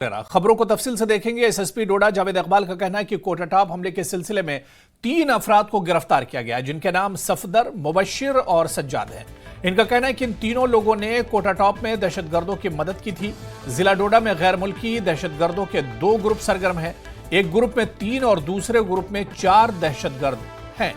खबरों को तफसील से देखेंगे। एसएसपी डोडा जावेद इकबाल का कहना है कि कोटाटॉप हमले के सिलसिले में 3 अफराद को गिरफ्तार किया गया है, जिनके नाम सफदर, मुबशिर और सज्जाद हैं। इनका कहना है कि इन तीनों लोगों ने कोटाटॉप में दहशतगर्दों की मदद की थी। जिला डोडा में गैर मुल्की दहशतगर्दों के 2 ग्रुप सरगर्म हैं। एक ग्रुप में 3 और दूसरे ग्रुप में 4 दहशतगर्द हैं।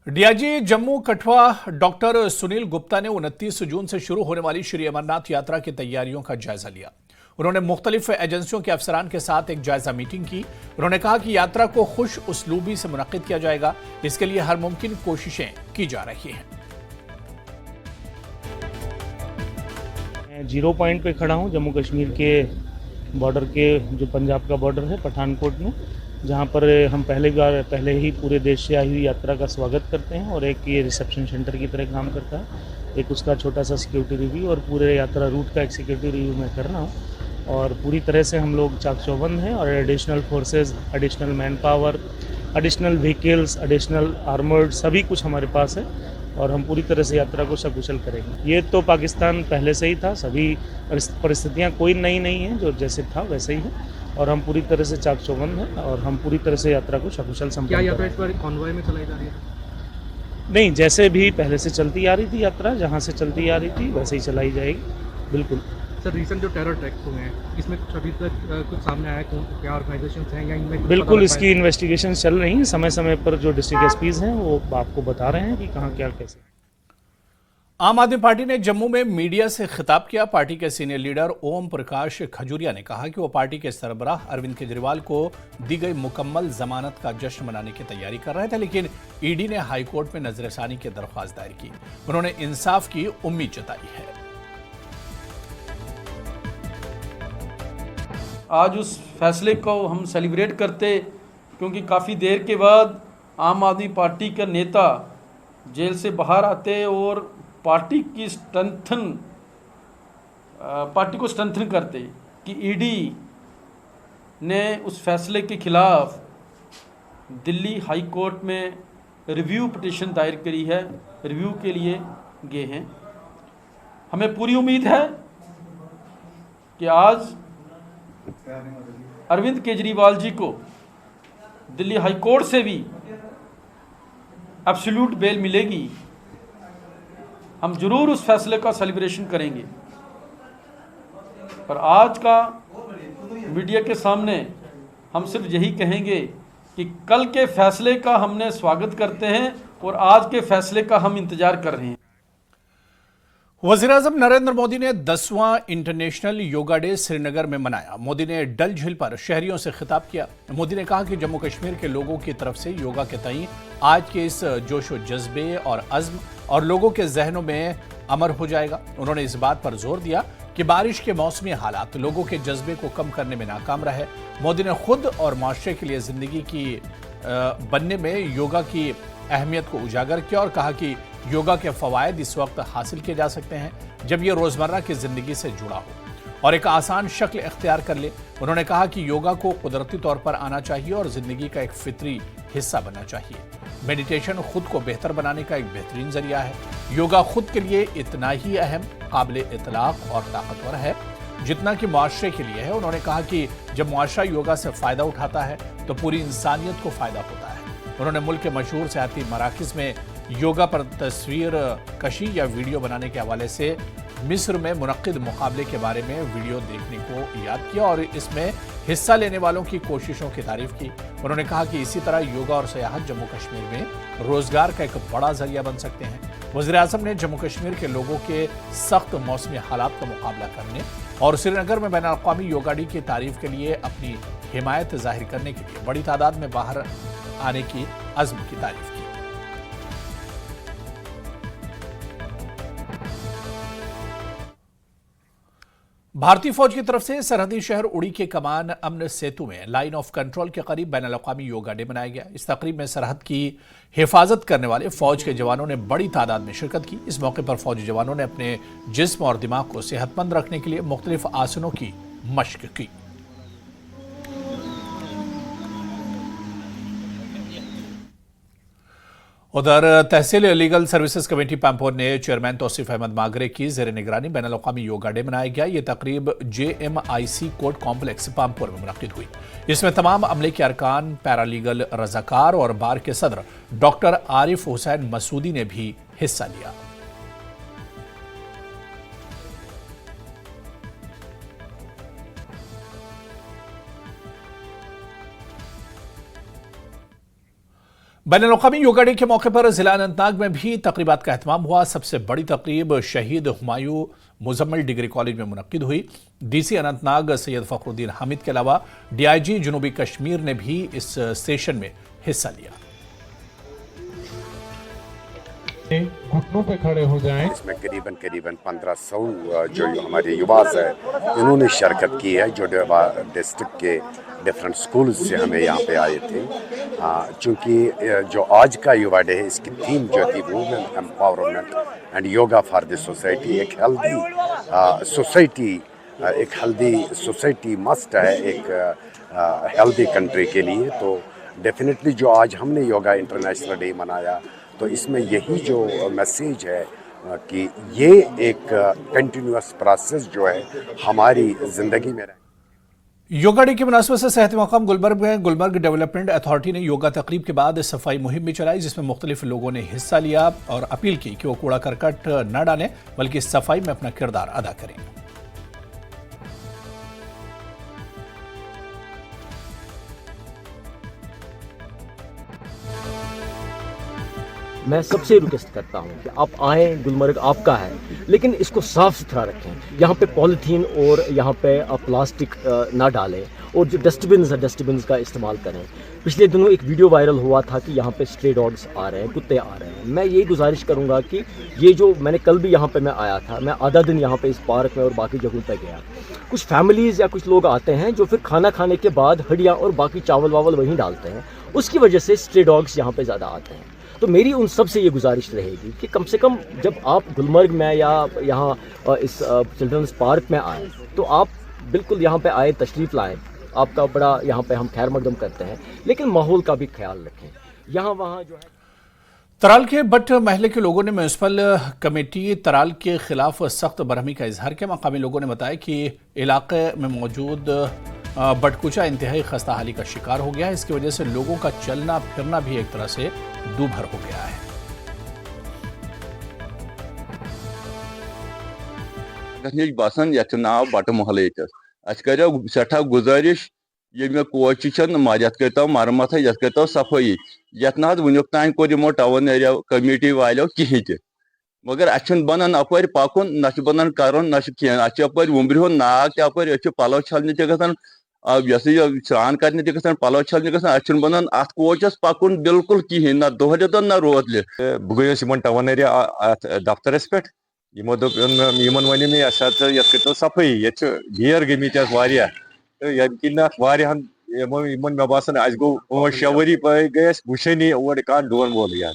डीआईजी जम्मू कठुआ डॉक्टर सुनील गुप्ता ने 29 जून से शुरू होने वाली श्री अमरनाथ यात्रा की तैयारियों का जायजा लिया। उन्होंने मुख्तलिफ एजेंसियों के अफसरान के साथ एक जायजा मीटिंग की। उन्होंने कहा कि यात्रा को खुश उसलूबी से मुनक्किद किया जाएगा। इसके लिए हर मुमकिन कोशिशें की जा रही हैं। मैं 0 पॉइंट पे खड़ा हूं, जम्मू कश्मीर के बॉर्डर के, जो पंजाब का बॉर्डर है, पठानकोट में, जहां पर हम पहले ही पूरे देश से आई हुई यात्रा का स्वागत करते हैं और एक ये रिसेप्शन सेंटर की तरह काम करता है। एक उसका छोटा सा सिक्योरिटी रिव्यू और पूरे यात्रा रूट का एक सिक्योरिटी रिव्यू मैं कर रहा हूँ। और पूरी तरह से हम लोग चाक चौबंद हैं और additional forces, additional man power, additional vehicles, additional armoured, सभी कुछ हमारे पास है और हम पूरी तरह से यात्रा को सकुशल करेंगे। ये तो पाकिस्तान पहले से ही था, सभी परिस्थितियाँ कोई नई नहीं है, जो जैसे था वैसे ही है और हम पूरी तरह से चाक चौबंद हैं और हम पूरी तरह से यात्रा को सकुशल संपन्न। क्या यात्रा इस बार कॉन्वॉय में चलाई जा रही है? नहीं, जैसे भी पहले से चलती आ रही थी यात्रा, जहाँ से चलती आ रही थी वैसे ही चलाई जाएगी। बिल्कुल सर, रिसेंट जो टेरर अटैक्स हुए हैं, इसमें कुछ अभी तक कुछ सामने आया कि क्या ऑर्गेनाइजेशंस हैं या इनमें? बिल्कुल, इसकी इन्वेस्टिगेशन चल रही है। समय समय पर जो डिस्ट्रिक्ट एसपीज हैं वो आपको बता रहे हैं कि कहाँ क्या कैसे। आम आदमी पार्टी ने जम्मू में मीडिया से खिताब किया। पार्टी के सीनियर लीडर ओम प्रकाश खजूरिया ने कहा कि वो पार्टी के सरबराह अरविंद केजरीवाल को दी गई मुकम्मल जमानत का जश्न मनाने की तैयारी कर रहे थे, लेकिन ईडी ने हाईकोर्ट में नजरसानी की दरख्वास्त दायर की। उन्होंने इंसाफ की उम्मीद जताई है। आज उस फैसले को हम सेलिब्रेट करते, क्योंकि काफ़ी देर के बाद आम आदमी पार्टी का नेता जेल से बाहर आते और पार्टी को स्ट्रेंथन करते कि ईडी ने उस फैसले के खिलाफ दिल्ली हाई कोर्ट में रिव्यू पिटीशन दायर करी है, रिव्यू के लिए गए हैं। हमें पूरी उम्मीद है कि आज अरविंद केजरीवाल जी को दिल्ली हाई कोर्ट से भी एब्सोल्यूट बेल मिलेगी। हम जरूर उस फैसले का सेलिब्रेशन करेंगे। पर आज का मीडिया के सामने हम सिर्फ यही कहेंगे कि कल के फैसले का हमने स्वागत करते हैं और आज के फैसले का हम इंतजार कर रहे हैं। वज़ीर-ए-आज़म नरेंद्र मोदी ने 10वां इंटरनेशनल योगा डे श्रीनगर में मनाया। मोदी ने डल झील पर शहरियों से खिताब किया। मोदी ने कहा कि जम्मू कश्मीर के लोगों की तरफ से योगा के तई आज के इस जोशो जज्बे और अज़्म और लोगों के जहनों में अमर हो जाएगा। उन्होंने इस बात पर जोर दिया कि बारिश के मौसमी हालात लोगों के जज्बे को कम करने में नाकाम रहे। मोदी ने खुद और माशरे के लिए जिंदगी की बनने में योगा की अहमियत को उजागर किया और कहा कि योगा के फवायद इस वक्त हासिल किए जा सकते हैं जब यह रोजमर्रा की जिंदगी से जुड़ा हो और एक आसान शक्ल इख्तियार कर ले। उन्होंने कहा कि योगा को कुदरती तौर पर आना चाहिए और जिंदगी का एक फितरी हिस्सा बनना चाहिए। मेडिटेशन खुद को बेहतर बनाने का एक बेहतरीन जरिया है। योगा खुद के लिए इतना ही अहम, काबिल इतलाक और ताकतवर है जितना कि मुआशरे के लिए है। उन्होंने कहा कि जब मुआशरा योगा से फायदा उठाता है तो पूरी इंसानियत को फायदा होता है। उन्होंने मुल्क के मशहूर सेहती मराकिज़ में योगा पर तस्वीर कशी या वीडियो बनाने के हवाले से मिस्र में मुनक्किद मुकाबले के बारे में वीडियो देखने को याद किया और इसमें हिस्सा लेने वालों की कोशिशों की तारीफ की। उन्होंने कहा कि इसी तरह योगा और सियाहत जम्मू कश्मीर में रोजगार का एक बड़ा जरिया बन सकते हैं। वज़ीर-ए-आज़म ने जम्मू कश्मीर के लोगों के सख्त मौसमी हालात का मुकाबला करने और श्रीनगर में बैनुल-अक़वामी योगा डे की तारीफ के लिए अपनी हिमायत जाहिर करने के लिए बड़ी तादाद में बाहर आने की अज़्म की तारीफ की। भारतीय फौज की तरफ से सरहदी शहर उड़ी के कमान अमन सेतु में लाइन ऑफ कंट्रोल के करीब बैनुल-अक़वामी योगा डे मनाया गया। इस तकरीब में सरहद की हिफाजत करने वाले फौज के जवानों ने बड़ी तादाद में शिरकत की। इस मौके पर फौजी जवानों ने अपने जिस्म और दिमाग को सेहतमंद रखने के लिए मुख्तलिफ आसनों की मश्क की। उधर तहसील लीगल सर्विसेज कमेटी पामपोर ने चेयरमैन तौसीफ अहमद मागरे की जेर निगरानी बैनुल-अक़वामी योगा डे मनाया गया। ये तकरीब JMIC कोर्ट कॉम्प्लेक्स पामपोर में मुनक्किद हुई। इसमें तमाम अमले के अरकान, पैरालीगल रज़ाकार और बार के सदर डॉक्टर आरिफ हुसैन मसूदी ने भी हिस्सा लिया। बैनुल-अक़वामी योगा डे के मौके पर जिला अनंतनाग में भी तकरीबात का एहतमाम हुआ। सबसे बड़ी तकरीब शहीद हुमायूं मुजम्मिल डिग्री कॉलेज में मुनक्किद हुई। DC अनंतनाग सैयद फ़खरुद्दीन हामिद के अलावा DIG जनूबी कश्मीर ने भी इस सेशन में हिस्सा लिया। घुटनों पे खड़े हो जाएं। इसमें करीबन 1500 जो हमारे युवाज है इन्होंने शिरकत की है, जो डिस्ट्रिक्ट के डिफरेंट स्कूल से हमें यहाँ पे आए थे। चूँकि जो आज का युवा डे है, इसकी थीम जो थी women empowerment and yoga for the society. एक हेल्दी सोसाइटी मस्ट है एक हेल्दी कंट्री के लिए। तो डेफिनेटली जो आज हमने योगा इंटरनेशनल डे मनाया, तो इसमें यही जो मैसेज है कि ये एक कंटिन्यूअस प्रोसेस जो है हमारी ज़िंदगी में योगा डे की मुनासबत से सेहत मकाम गुलबर्ग में गुलबर्ग डेवलपमेंट अथॉरिटी ने योगा तकरीब के बाद सफाई मुहिम भी चलाई, जिसमें मुख्तलिफ लोगों ने हिस्सा लिया और अपील की कि वो कूड़ा करकट न डालें बल्कि सफाई में अपना किरदार अदा करें। मैं सबसे रिक्वेस्ट करता हूं कि आप आएँ, गुलमर्ग आपका है, लेकिन इसको साफ़ सुथरा रखें। यहाँ पे पॉलीथीन और यहाँ पे प्लास्टिक ना डालें और जो डस्टबिन का इस्तेमाल करें। पिछले दिनों एक वीडियो वायरल हुआ था कि यहाँ पे स्ट्रे डॉग्स आ रहे हैं, कुत्ते आ रहे हैं। मैं ये गुजारिश करूँगा कि ये जो मैंने कल भी यहाँ पे मैं आया था, मैं आधा दिन यहाँ पे इस पार्क में और बाकी जगहों पे गया। कुछ फैमिलीज़ या कुछ लोग आते हैं जो फिर खाना खाने के बाद हड्डियाँ और बाकी चावल वावल वहीं डालते हैं, उसकी वजह से स्ट्रे डॉग्स यहाँ पर ज़्यादा आते हैं। तो मेरी उन सब से ये गुजारिश रहेगी कि कम से कम जब आप गुलमर्ग में या यहाँ इस चिल्ड्रंस पार्क में आएँ तो आप बिल्कुल यहाँ पे आए, तशरीफ़ लाएँ। आपका बड़ा यहाँ पे हम खैर मकदम करते हैं, लेकिन माहौल का भी ख्याल रखें। यहाँ वहाँ जो है तराल के बट महल्ले के लोगों ने म्यूनसिपल कमेटी तराल के खिलाफ सख्त बरहमी का इजहार किया। मकामी लोगों ने बताया कि इलाके में मौजूद बटकुचा इंतहाई खस्ता हाली का शिकार हो गया है। इसकी वजह से लोगों का चलना फिरना भी एक तरह से दूभर हो गया है। बसान ये नाव बट महल करो सठा गुजारिश ये मे कोच मारियत कर मरम्मत ये कर सफाई ये वुनुक तान कोर यमो टाउन एरिया कमेटी वालों कहीं तक, मगर अच्छे बनन अपर पकुन ना बनन कर ना अपर वुम्ब्रो नाग तपर पलो छलने ग स्नान करने ग पलो छलने ग बनन अत कोचस पकुन बिल्कुल कहीं ना दोहरतन ना रोतल। बह गयस टाउन एरिया दफ्तरस पे वन मे कर सफाई ये घेर गमित मे बासान अस गो 5-6 वरी गए वुशनी और कान डोन वोल यार।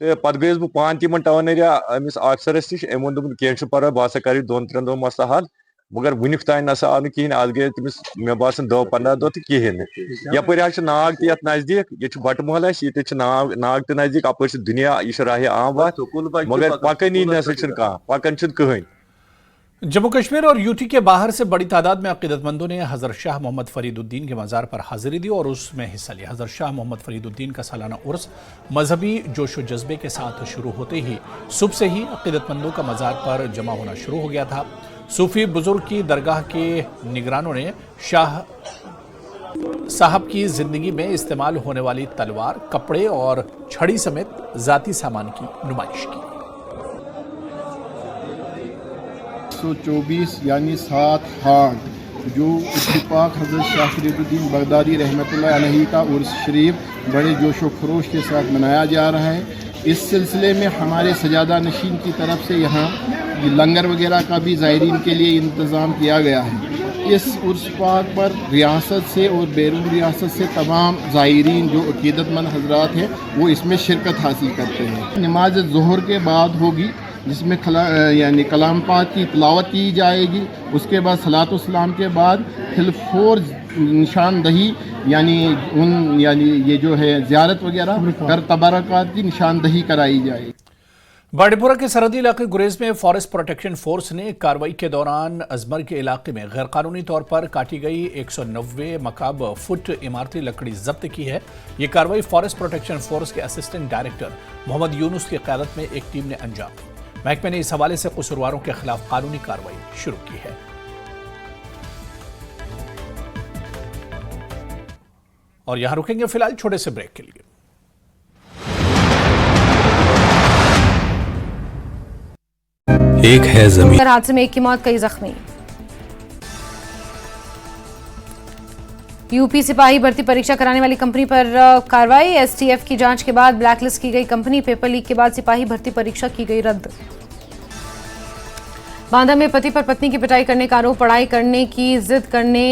तो पे गयस बह पान तमन टाउन एरिया अमिस ऑफिसरस नश अमन दोपन कह पर्वा बह हसा कर 2-3 दो मसला हल, मगर वुनिक तान नसा आव कहें। आज गए तमिस मे बासान 10-15 दो तो कहें यपर नाग त नजदीक, ये बट महल ये नाग त नजदीक, अप दुनिया यह राह आम बात, मगर पकनी ना पकन कहें। जम्मू कश्मीर और यूटी के बाहर से बड़ी तादाद में अकीदतमंदों ने हज़रत शाह मोहम्मद फरीदुद्दीन के मज़ार पर हाजिरी दी और उसमें हिस्सा लिया। हज़रत शाह मोहम्मद फरीदुद्दीन का सालाना उर्स मजहबी जोश व जज्बे के साथ शुरू होते ही सुबह से ही अकीदतमंदों का मज़ार पर जमा होना शुरू हो गया था। सूफी बुजुर्ग की दरगाह के निगरानों ने शाह साहब की जिंदगी में इस्तेमाल होने वाली तलवार, कपड़े और छड़ी समेत ज़ाती सामान की नुमाइश की। 124 यानी 7 हाथ जो इत्तिफाक हज़रत शाह फरीदुद्दीन बगदादी रहमतुल्लाह अलैहि का उर्स शरीफ बड़े जोश व खरोश के साथ मनाया जा रहा है। इस सिलसिले में हमारे सजादा नशीन की तरफ से यहाँ लंगर वगैरह का भी ज़ायरीन के लिए इंतज़ाम किया गया है। इस उर्स पाक पर रियासत से और बैरून रियासत से तमाम ज़ायरीन जो अकीदतमंद हजरात हैं वो इसमें शिरकत हासिल करते हैं। नमाज ज़ोहर के बाद होगी जिसमें यानी कलाम पाक की तिलावत की जाएगी। उसके बाद सलातो सलाम के बाद फिलफोर निशानदही यानी ये जो है ज़ियारत वगैरह कर तबरक़ात की निशानदही कराई जाए। बांडीपुरा के सरहदी इलाके गुरेज में फॉरेस्ट प्रोटेक्शन फोर्स ने कार्रवाई के दौरान अजमर के इलाके में गैरकानूनी तौर पर काटी गई 190 मकाब फुट इमारती लकड़ी जब्त की है। ये कार्रवाई फॉरेस्ट प्रोटेक्शन फोर्स के असिस्टेंट डायरेक्टर मोहम्मद यूनुस की क़यादत में एक टीम ने अंजाम दी। महकमे ने इस हवाले से कसूरवारों के खिलाफ कानूनी कार्रवाई शुरू की है। और यहां रुकेंगे फिलहाल छोटे से ब्रेक के लिए। एक है जमीन। हादसे में एक की मौत, कई जख्मी। यूपी सिपाही भर्ती परीक्षा कराने वाली कंपनी पर कार्रवाई। एसटीएफ की जांच के बाद ब्लैकलिस्ट की गई कंपनी। पेपर लीक के बाद सिपाही भर्ती परीक्षा की गई रद्द। बांदा में पति पर पत्नी की पिटाई करने का आरोप। पढ़ाई करने की जिद करने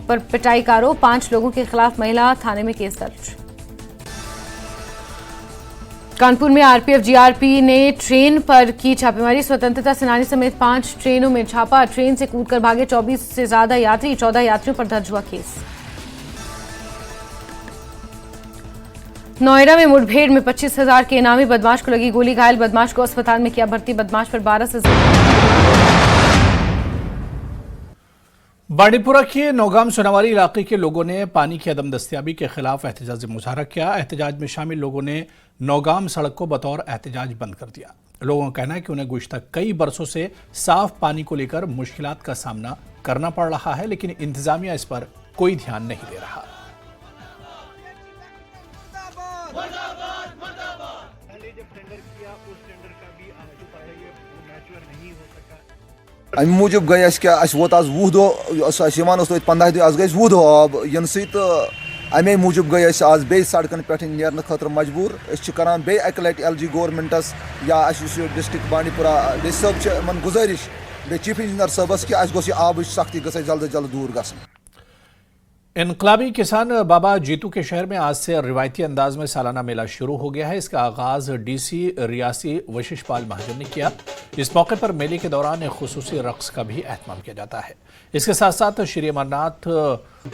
पर पिटाई का आरोप। 5 लोगों के खिलाफ महिला थाने में केस दर्ज। कानपुर में आरपीएफ जीआरपी ने ट्रेन पर की छापेमारी। स्वतंत्रता सेनानी समेत 5 ट्रेनों में छापा। ट्रेन से कूदकर भागे 24 से ज्यादा यात्री। 14 यात्रियों पर दर्ज हुआ केस। नोएडा में मुठभेड़ में 25,000 के इनामी बदमाश को लगी गोली। घायल बदमाश को अस्पताल में किया भर्ती। बदमाश पर 12 से बांडीपुरा के नौगाम सोनावारी इलाके के लोगों ने पानी की अदम दस्तियाबी के खिलाफ एहतजाजी मुजाहरा किया। एहतजाज में शामिल लोगों ने नौगाम सड़क को बतौर एहतजाज बंद कर दिया। लोगों का कहना है कि उन्हें गुज़िश्ता कई बरसों से साफ पानी को लेकर मुश्किलात का सामना करना पड़ रहा है, लेकिन इंतजामिया इस पर कोई ध्यान नहीं दे रहा। अमि मूजूब गई वोत आज 20 दह 15 दह गई 20 दह आब इन अमे मूजूब गई आज बे सड़कन पे नेरने खतर मजबूर। करान बे अक लट एलजी गवर्नमेंटस या डिस्ट्रिक्ट बांडीपुरा डी साहब गुजारिश बे चीफ इंजीनियर साहबस कि गोस आब सख्ती गई जल्द जल्द दूर गई। इनकलाबी किसान बाबा जीतू के शहर में आज से रिवायती अंदाज में सालाना मेला शुरू हो गया है। इसका आगाज डीसी रियासी वशिष पाल महाजन ने किया। इस मौके पर मेले के दौरान एक खुसूसी रक्स का भी एहतमाम किया जाता है। इसके साथ साथ श्री अमरनाथ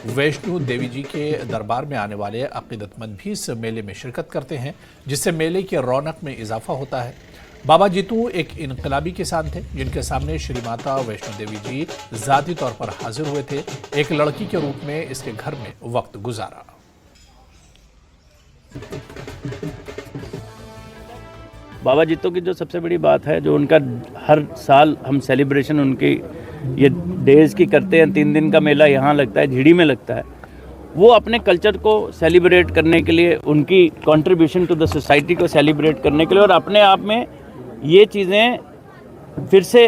वैष्णो देवी जी के दरबार में आने वाले अकीदतमंद भी इस मेले में शिरकत करते हैं, जिससे मेले की रौनक में इजाफा होता है। बाबा जीतू एक इनकलाबी किसान थे जिनके सामने श्री माता वैष्णो देवी जी ज़ाती तौर पर हाजिर हुए थे। एक लड़की के रूप में इसके घर में वक्त गुजारा। बाबा जीतू की जो सबसे बड़ी बात है, जो उनका हर साल हम सेलिब्रेशन उनकी ये डेज की करते हैं। 3 दिन का मेला यहाँ लगता है, झीड़ी में लगता है। वो अपने कल्चर को सेलिब्रेट करने के लिए, उनकी कंट्रीब्यूशन टू द सोसाइटी को सेलिब्रेट करने के लिए और अपने आप में ये चीज़ें फिर से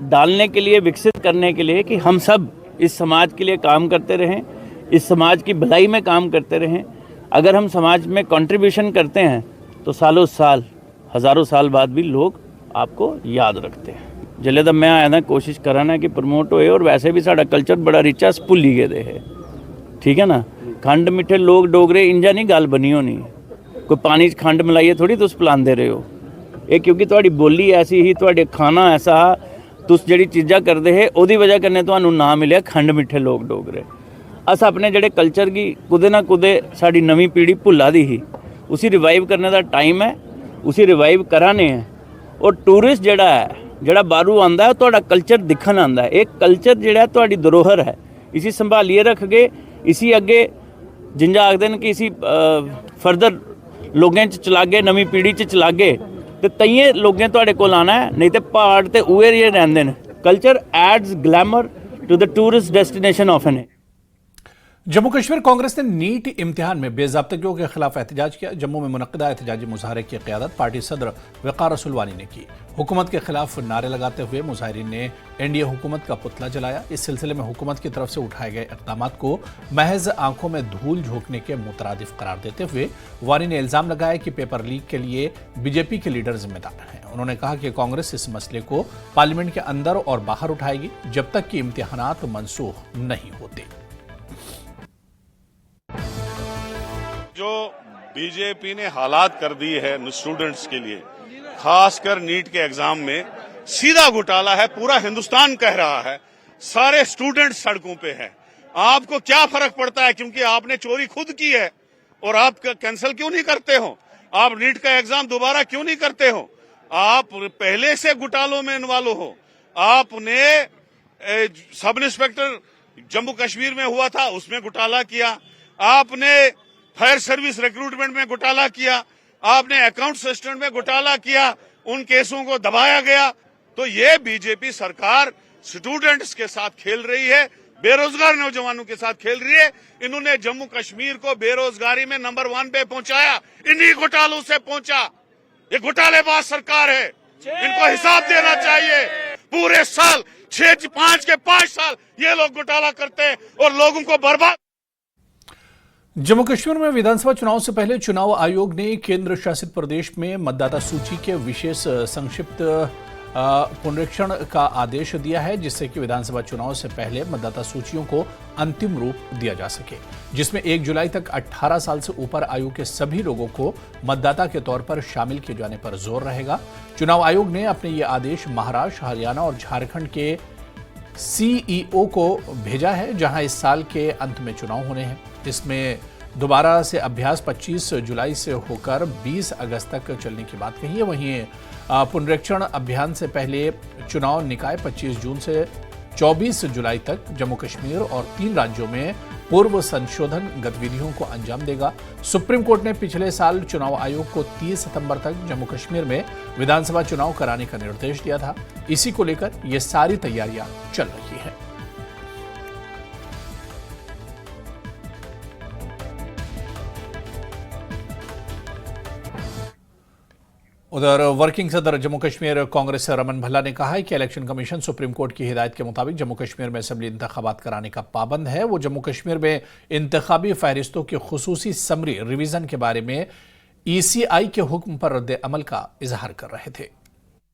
डालने के लिए, विकसित करने के लिए कि हम सब इस समाज के लिए काम करते रहें, इस समाज की भलाई में काम करते रहें। अगर हम समाज में कंट्रीब्यूशन करते हैं तो सालों साल, हज़ारों साल बाद भी लोग आपको याद रखते हैं। जिले दा मैं आया ना कोशिश कराना कि प्रमोट होए। और वैसे भी साड़ा कल्चर बड़ा रिच अस भुल्ली गेदे है, ठीक है ना। खंड मिठे लोग डोगरे इंजा नहीं गल बनी होनी। कोई पानी च खंड मिलाइए थोड़ी तुस पिलांदे रहे हो। ये क्योंकि तुहाडी बोली ऐसी ही, तुहाडे खाना ऐसा, तुस जिहड़ी चीज़ां करदे है ओदी वजह कन्नै तुहानू नाम मिलिया खंड मिठे लोग डोगरे। अस अपने जिहड़े कल्चर की कुदे ना कुदे साडी नवीं पीढ़ी भुल्ला दी ही, उसी रिवाइव करने का टाइम है, उसी रिवाइव कराने हैं। और टूरिस्ट जिहड़ा है, जिहड़ा बाहरों आंदा है, तुहाडा कल्चर दिखण आंदा है। एक कल्चर जिहड़ा तुहाडी धरोहर है, इसी संभालिए रखगे, इसी अगे जिंजा आखदे न कि इसी फर्दर लोगों च चलागे, नवीं पीढ़ी च चलागे तो तइये लोगें तुहाडे कोल आना है। नहीं तो पहाड़ ते उए जे रहिंदे न। Culture adds glamour to the tourist destination of an. Jammu Kashmir Congress ने नीट इम्तिहान में बेज़ाब्तगियों के खिलाफ एहतजाज किया। जम्मू में मुनक्किदा एहतजाजी मुजाहरे की क़यादत पार्टी सदर वक़ार रसूलवानी ने की। हुकूमत के खिलाफ नारे लगाते हुए मुजाहिरीन ने एनडीए हुकूमत का पुतला जलाया। इस सिलसिले में हुकूमत की तरफ से उठाए गए इक़दामात को महज आंखों में धूल झोंकने के मुतरादिफ करार देते हुए वानी ने इल्ज़ाम लगाया कि पेपर लीक के लिए बीजेपी के लीडर जिम्मेदार हैं। उन्होंने कहा कि कांग्रेस इस मसले को पार्लियामेंट के अंदर और बाहर उठाएगी जब तक कि इम्तिहानात मनसूख नहीं होते। जो बीजेपी ने हालात कर दी है स्टूडेंट्स के लिए, खासकर नीट के एग्जाम में सीधा घोटाला है। पूरा हिंदुस्तान कह रहा है, सारे स्टूडेंट सड़कों पे हैं। आपको क्या फर्क पड़ता है, क्योंकि आपने चोरी खुद की है और आप कैंसिल क्यों नहीं करते हो? आप नीट का एग्जाम दोबारा क्यों नहीं करते हो? आप पहले से घोटालों में इन्वॉल्व हो। आपने सब इंस्पेक्टर जम्मू कश्मीर में हुआ था, उसमें घोटाला किया। आपने फायर सर्विस रिक्रूटमेंट में घोटाला किया। आपने अकाउंट असिस्टेंट में घोटाला किया। उन केसों को दबाया गया। तो ये बीजेपी सरकार स्टूडेंट्स के साथ खेल रही है, बेरोजगार नौजवानों के साथ खेल रही है। इन्होंने जम्मू कश्मीर को बेरोजगारी में नंबर 1 पे पहुंचाया, इन्हीं घोटालों से पहुंचा। ये घोटालेबाज सरकार है, इनको हिसाब देना चाहिए। पूरे साल 5 साल ये लोग घोटाला करते हैं और लोगों को बर्बाद। जम्मू कश्मीर में विधानसभा चुनाव से पहले चुनाव आयोग ने केंद्र शासित प्रदेश में मतदाता सूची के विशेष संक्षिप्त पुनरीक्षण का आदेश दिया है, जिससे कि विधानसभा चुनाव से पहले मतदाता सूचियों को अंतिम रूप दिया जा सके, जिसमें 1 जुलाई तक 18 साल से ऊपर आयु के सभी लोगों को मतदाता के तौर पर शामिल किए जाने पर जोर रहेगा। चुनाव आयोग ने अपने ये आदेश महाराष्ट्र, हरियाणा और झारखंड के सीईओ को भेजा है, जहां इस साल के अंत में चुनाव होने हैं। इसमें दोबारा से अभ्यास 25 जुलाई से होकर 20 अगस्त तक चलने की बात कही है। वहीं पुनरीक्षण अभियान से पहले चुनाव निकाय 25 जून से 24 जुलाई तक जम्मू कश्मीर और 3 राज्यों में पूर्व संशोधन गतिविधियों को अंजाम देगा। सुप्रीम कोर्ट ने पिछले साल चुनाव आयोग को 30 सितंबर तक जम्मू कश्मीर में विधानसभा चुनाव कराने का निर्देश दिया था। इसी को लेकर ये सारी तैयारियां चल रही हैं। उधर वर्किंग सदर जम्मू कश्मीर कांग्रेस रमन भल्ला ने कहा है कि इलेक्शन कमीशन सुप्रीम कोर्ट की हिदायत के मुताबिक जम्मू कश्मीर में असेंबली इंतखाबात कराने का पाबंद है। वो जम्मू कश्मीर में इंतखाबी फहरिस्तों की खुसूसी समरी रिवीजन के बारे में ईसीआई के हुक्म पर रद्द अमल का इजहार कर रहे थे।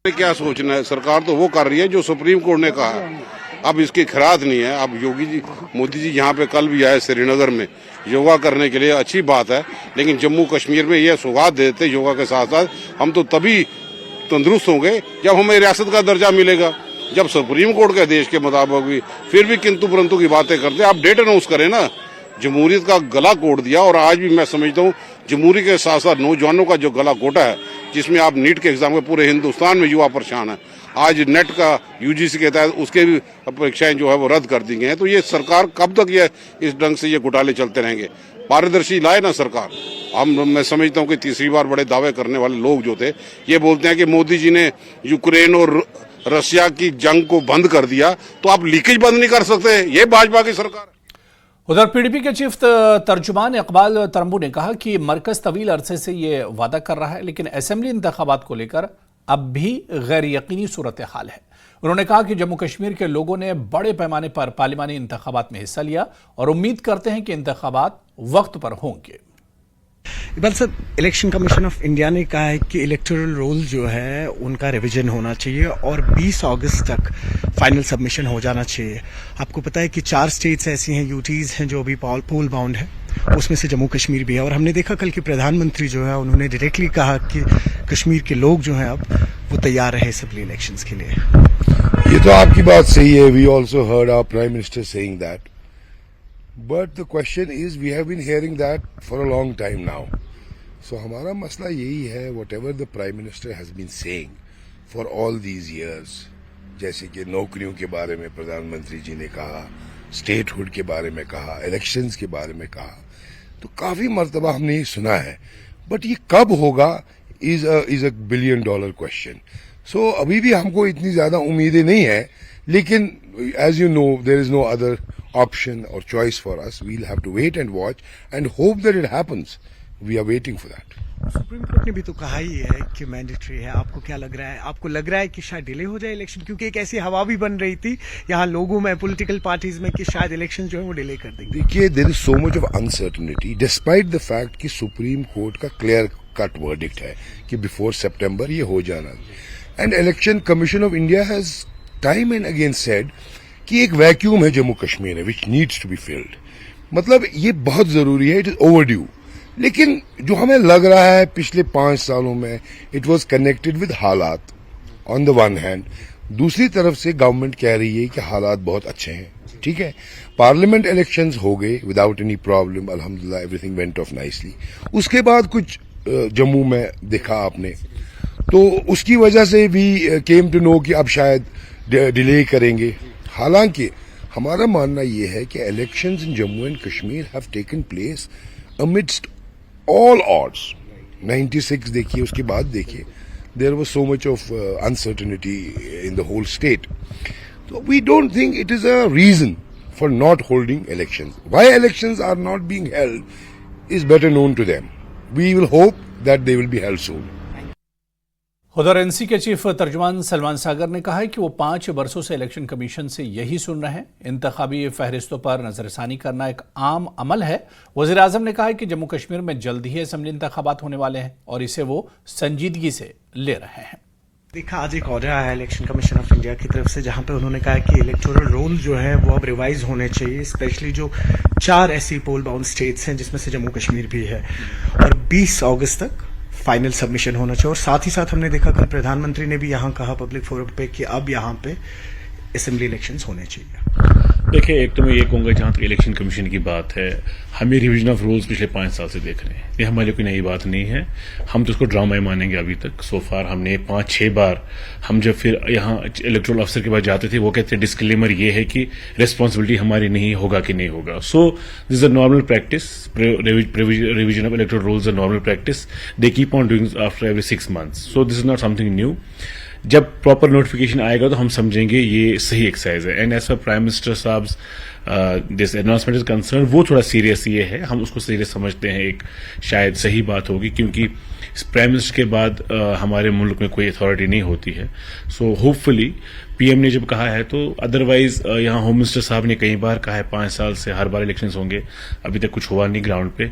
क्या सोचना है, सरकार तो वो कर रही है जो सुप्रीम कोर्ट ने कहा है। अब इसकी खैरात नहीं है। अब योगी जी, मोदी जी यहाँ पे कल भी आए श्रीनगर में योगा करने के लिए, अच्छी बात है, लेकिन जम्मू कश्मीर में यह सौगात देते योगा के साथ साथ हम तो तभी तंदुरुस्त होंगे जब हमें रियासत का दर्जा मिलेगा। जब सुप्रीम कोर्ट के आदेश के मुताबिक भी फिर भी किंतु परंतु की बातें करते, आप डेट अनाउंस करें ना। जमहूरियत का गला कोट दिया और आज भी मैं समझता हूँ जमहूरी के साथ साथ नौजवानों का जो गला कोटा है, जिसमें आप नीट के एग्जाम में पूरे हिंदुस्तान में युवा परेशान है। आज नेट का यूजीसी के तहत उसके भी परीक्षाएं जो है वो रद्द कर दी गई हैं। तो ये सरकार कब तक ये इस ढंग से ये घोटाले चलते रहेंगे? पारदर्शी लाए ना सरकार। मैं समझता हूँ कि तीसरी बार बड़े दावे करने वाले लोग जो थे ये बोलते हैं कि मोदी जी ने यूक्रेन और रशिया की जंग को बंद कर दिया, तो आप लीकेज बंद नहीं कर सकते। ये भाजपा की सरकार। उधर पीडीपी के चीफ तर्जुमान इकबाल तरंबू ने कहा कि मरकज तवील अरसे से ये वादा कर रहा है, लेकिन असेंबली इंतखाबात को लेकर अब भी गैर यकीनी सूरत हाल है। उन्होंने कहा कि जम्मू कश्मीर के लोगों ने बड़े पैमाने पर पार्लिमानी इंतखाबात में हिस्सा लिया और उम्मीद करते हैं कि इंतखाबात वक्त पर होंगे। इकबाल साहब, इलेक्शन कमीशन ऑफ इंडिया ने कहा है कि इलेक्टोरल रोल जो है उनका रिवीजन होना चाहिए और 20 अगस्त तक फाइनल सबमिशन हो जाना चाहिए। आपको पता है कि 4 स्टेट्स ऐसी हैं, यूटीज हैं, जो अभी पोल बाउंड है, उसमें से जम्मू कश्मीर भी है। और हमने देखा कल की प्रधानमंत्री जो है उन्होंने डायरेक्टली कहा कि कश्मीर के लोग जो हैं अब वो तैयार है असेंबली इलेक्शंस के लिए। ये तो आपकी बात सही है। We also heard our prime minister saying that, but the question is we have been hearing that for a long time now. So हमारा मसला यही है, whatever the prime minister has been saying for all these years, जैसे कि नौकरियों के बारे में प्रधानमंत्री जी ने कहा, स्टेटहुड के बारे में कहा, इलेक्शंस के बारे में कहा, तो काफी मर्तबा हमने ये सुना है, बट ये कब होगा is a $1 billion question. So अभी भी हमको इतनी ज्यादा उम्मीदें नहीं है, लेकिन as you know there is no other option or choice for us. We'll have to wait and watch and hope that it happens. We are waiting for that. Supreme court ने भी तो कहा ही है कि मैंडेटरी है। आपको क्या लग रहा है? आपको लग रहा है कि शायद डिले हो जाए इलेक्शन? क्योंकि एक ऐसी हवा भी बन रही थी यहाँ लोगों में, पॉलिटिकल पार्टीज में, कि शायद इलेक्शन जो है वो डिले कर देंगे। देखिए, there is so much of uncertainty despite the fact कि सुप्रीम कोर्ट का क्लियर कट वर्डिक्ट है कि बिफोर सितंबर ये हो जाना। And Election Commission of India has time and again said कि एक वैक्यूम है जम्मू कश्मीर में which needs to be filled. मतलब ये बहुत जरूरी है, इट इज ओवरड्यू। लेकिन जो हमें लग रहा है पिछले 5 सालों में इट वाज कनेक्टेड विद हालात ऑन द वन हैंड, दूसरी तरफ से गवर्नमेंट कह रही है कि हालात बहुत अच्छे हैं। ठीक है, पार्लियामेंट इलेक्शंस हो गए विदाउट एनी प्रॉब्लम, अल्हम्दुलिल्लाह एवरीथिंग वेंट ऑफ नाइसली। उसके बाद कुछ जम्मू में देखा आपने, तो उसकी वजह से भी केम टू नो कि अब शायद डिले करेंगे। हालांकि हमारा मानना यह है कि elections in Jammu and Kashmir have taken place amidst all odds. 96 देखिए, उसके बाद देखिए, there was so much of uncertainty in the whole state. So we don't think it is a reason for not holding elections. Why elections are not being held is better known to them. We will hope that they will be held soon. उधर NC के chief तर्जुमान Salman सागर ने कहा है कि वो 5 वर्षों से election commission से यही सुन रहे हैं। इंतखाबी फहरिस्तों पर नजरसानी करना एक आम अमल है। वजीर आजम ने कहा है कि जम्मू कश्मीर में जल्द ही असेंबली इंतखाबात होने वाले हैं और इसे वो संजीदगी से ले रहे हैं। देखा, आज एक ऑर्डर आया इलेक्शन कमीशन ऑफ इंडिया की तरफ से, जहां पे उन्होंने कहा कि इलेक्टोरल रोल जो है वो अब रिवाइज होने चाहिए, स्पेशली जो 4 ऐसी पोल बाउंड स्टेट्स हैं जिसमें से जम्मू कश्मीर भी है, और 20 अगस्त तक फाइनल सबमिशन होना चाहिए। और साथ ही साथ हमने देखा कल प्रधानमंत्री ने भी यहाँ कहा पब्लिक फोरम पे कि अब यहाँ पे असेंबली इलेक्शंस होने चाहिए। देखिए, एक तो मैं ये कहूँगा, जहाँ तक इलेक्शन कमीशन की बात है, हमें रिवीजन ऑफ रूल्स पिछले 5 साल से देख रहे हैं। ये हमारे कोई नई बात नहीं है, हम तो उसको ड्रामा ही मानेंगे। अभी तक सो फार हमने 5-6 बार, हम जब फिर यहाँ इलेक्टोरल ऑफिसर के पास जाते थे, वो कहते हैं डिस्क्लेमर ये है कि रिस्पॉन्सिबिलिटी हमारी नहीं, होगा कि नहीं होगा। So this is a normal practice, revision of electoral rules a normal practice, they keep on doing after every 6 months। So this is not something new. जब प्रॉपर नोटिफिकेशन आएगा तो हम समझेंगे ये सही एक्सरसाइज है। And as for prime minister साहब this announcement is concern, वो थोड़ा सीरियस ये है, हम उसको सीरियस समझते हैं, एक शायद सही बात होगी, क्योंकि प्राइम मिनिस्टर के बाद हमारे मुल्क में कोई अथॉरिटी नहीं होती है। सो होपफुली पीएम ने जब कहा है तो, अदरवाइज यहाँ होम मिनिस्टर साहब ने कई बार कहा है 5 साल से हर बार इलेक्शंस होंगे, अभी तक कुछ हुआ नहीं ग्राउंड पे।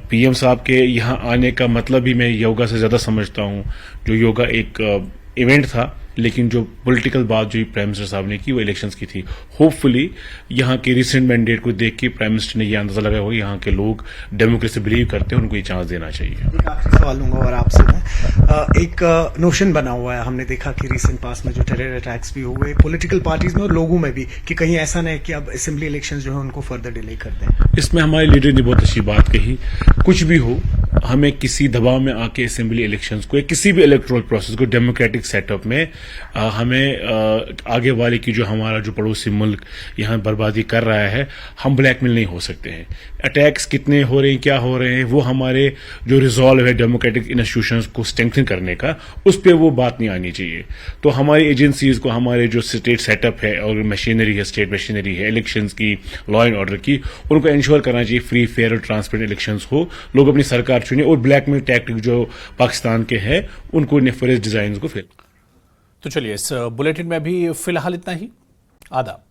पीएम साहब के यहाँ आने का मतलब ही मैं योगा से ज्यादा समझता हूँ। जो योगा एक इवेंट था, लेकिन जो पॉलिटिकल बात जो प्राइम मिनिस्टर साहब ने की वो इलेक्शंस की थी। होपफुली यहाँ के रिसेंट मैंडेट को देख के प्राइम मिनिस्टर ने ये अंदाजा लगाया होगा यहाँ के लोग डेमोक्रेसी बिलीव करते हैं, उनको ये चांस देना चाहिए। एक आखिरी सवाल लूंगा और आपसे मैं, एक नोशन बना हुआ है, हमने देखा कि रिसेंट पास में जो टेरर अटैक्स भी हुए पॉलिटिकल पार्टीज में और लोगों में भी, कि कहीं ऐसा नहीं कि अब असेंबली इलेक्शंस जो है उनको फर्दर डिले कर दें। इसमें हमारे लीडर ने बहुत अच्छी बात कही, कुछ भी हो, हमें किसी दबाव में आके असेंबली इलेक्शंस को या किसी भी इलेक्टोरल प्रोसेस को डेमोक्रेटिक सेटअप में हमें आगे वाले की जो हमारा जो पड़ोसी मुल्क यहाँ बर्बादी कर रहा है, हम ब्लैकमेल नहीं हो सकते हैं। अटैक्स कितने हो रहे हैं, क्या हो रहे हैं, वो हमारे जो रिजॉल्व है डेमोक्रेटिक इंस्टीट्यूशंस को स्ट्रेंथन करने का, उस पर वो बात नहीं आनी चाहिए। तो हमारी एजेंसीज को, हमारे जो स्टेट सेटअप है और मशीनरी है, स्टेट मशीनरी है इलेक्शंस की, लॉ एंड ऑर्डर की, उनको इंश्योर करना चाहिए फ्री फेयर और ट्रांसपेरेंट इलेक्शंस हो, लोग अपनी सरकार चुने और ब्लैकमेल टैक्टिक जो पाकिस्तान के हैं उनको नेफरेज डिजाइन को फिर। तो चलिए, इस बुलेटिन में भी फिलहाल इतना ही। आदाब।